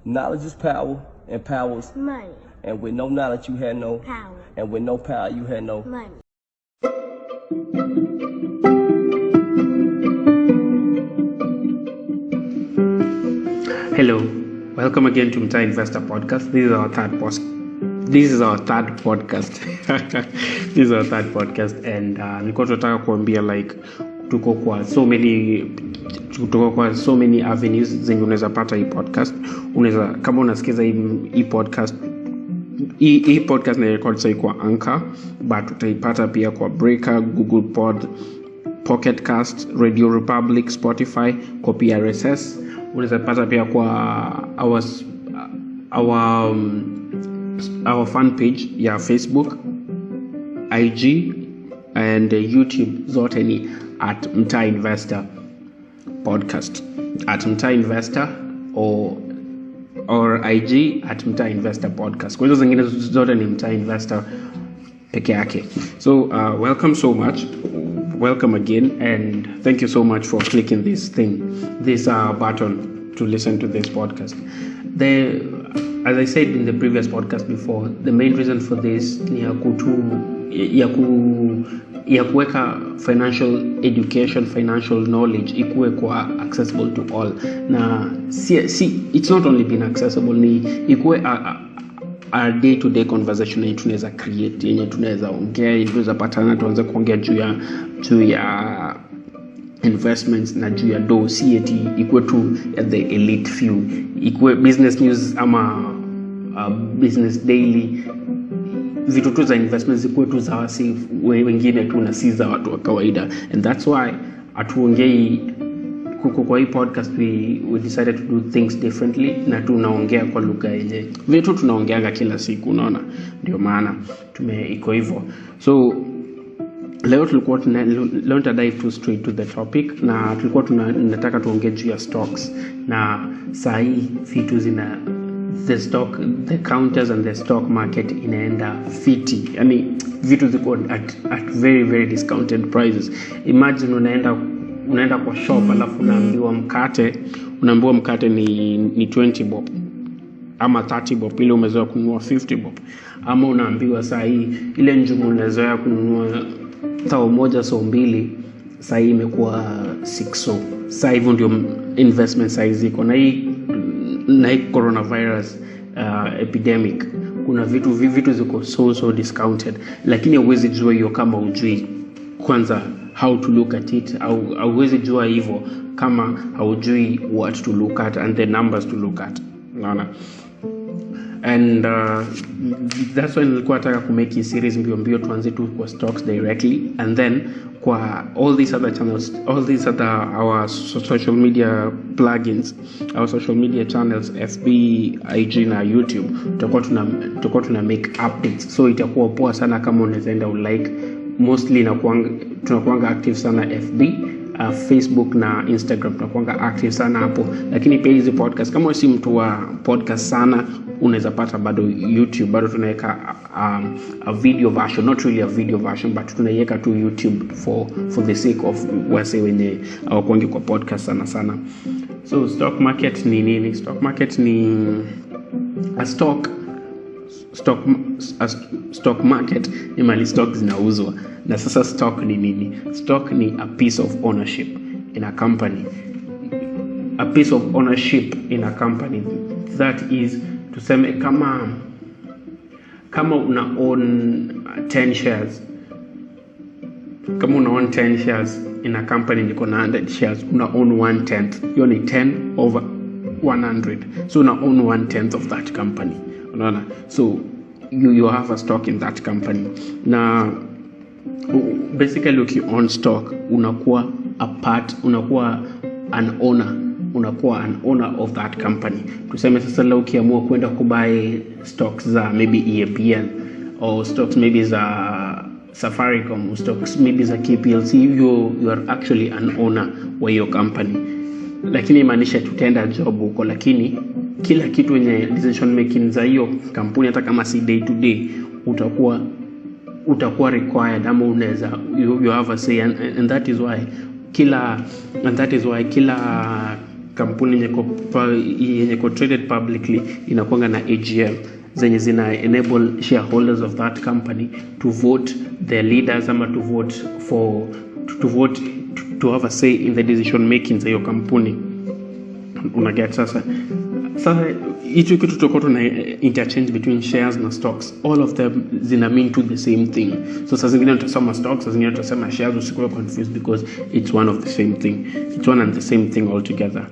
Knowledge is power, and power is money. And with no knowledge, you had no Power. And with no power, you had no Money. Hello, welcome again to Mtaainvestor podcast. This is our third podcast. This is our third podcast, and nilikuwa tunataka kuambia like tuko kwa so many avenues zenye unaweza pata hii podcast. Unaweza kama unasikiza hii podcast na record sai kwa Anchor, but utaipata pia kwa Breaker, Google Pod, Pocket Cast, Radio Republic, Spotify, kwa PRSS. Unaweza pata pia kwa our fan page ya Facebook, IG and YouTube, zote ni at Mtaainvestor podcast, at Mtaainvestor or IG at Mtaainvestor podcast. Kwa hizo zingine zote ni Mtaainvestor peke yake. So welcome so much, welcome again, and thank you so much for clicking this button to listen to this podcast. As I said in the previous podcast before, the main reason for this ni ya kuweka financial education, financial knowledge ikuwe kwa accessible to all. Na it's not only been accessible, ni ikuwe a day-to-day conversation yenye tunaweza create, yenye tunaweza ongea, tunaweza patana, tuanze kuongea juu ya investments na juu ya dossier, ikuwe tu the elite few, ikuwe business news ama business daily, vitu tu za investments ikuwe tu za wasi wengine tu na si za watu wa kawaida. And that's why atuongei kwa hii podcast, we decided to do things differently, na tunaongea kwa lugha yenye vitu tunaongeaga kila siku, unaona, ndio maana iko hivyo. So leo dive too straight to the topic, na tulikuwa tunataka tuongee juu ya stocks. Na saa hii vitu the counters and the stock market inaenda fiti, yani vitu ziko at very very discounted prices. Imagine unaenda kwa shop, alafu unaambiwa mkate ni 20 bob ama 30 bob, ile umezoea kununua 50 bob. Ama unaambiwa saa hii ile njumu unazoea kununua tao moja so mbili, saa hii imekuwa 6 so. Saa hivyo ndio investment size iko. Na hii coronavirus epidemic, kuna vitu ziko so discounted, lakini huwezi jua hiyo kama hujui kwanza how to look at it, au huwezi jua hivyo kama haujui what to look at and the numbers to look at, unaona. And that's why nilikuwa nataka kumake hii series mbio tuanze tu kwa stocks directly, and then kwa all these other channels, all these other our social media plugins, our social media channels, FB, IG na YouTube, tutakuwa tuna make updates. So itakuwa poa sana kama unaweza enda ulike. Mostly tunakuanga active sana FB, Facebook na Instagram, tunakuanga active sana hapo. Lakini pia hizi podcast, kama si mtu wa podcast sana, unaweza pata bado YouTube, bado tunaweka a video version, not really a video version, but tunaiweka tu YouTube for the sake of wase wenye hawakuangi kwa podcast sana. So stock market ni nini? Stock market ni stock market ni mali stock zinauzwa. Na sasa stock ni nini? Stock ni a piece of ownership in a company. A piece of ownership in a company, that is, tuseme kama una own 10 shares, kama una own 10 shares in a company, niko na 100 shares, una own 1/10, hiyo ni 10 over 100, so una own 1/10 of that company, unaona. So you have a stock in that company. Na basically uki own stock, unakuwa an owner of that company. Tuseme sasa leo ukiamua kwenda kubuy stocks za maybe EAPL, or stocks maybe za Safaricom, stocks maybe za KPLC, you are actually an owner wa your company. Lakini maanisha tutaenda job huko, lakini kila kitu yenye decision making za hiyo kampuni, hata kama si day to day, utakuwa required, ama unaweza you have a say, and that is why kila kampuni yenye ko traded publicly inakuanga na AGM zenye zina enable shareholders of that company to vote their leaders ama to vote to have a say in the decision making za hiyo kampuni. Unaget sasa hicho kitu tutakuwa tuna interchange between shares na stocks, all of them zina mean to the same thing. So sasa zingine tutasema stocks, sasa zingine tutasema shares, usikuwe confused because it's one of the same thing, it's one and the same thing altogether.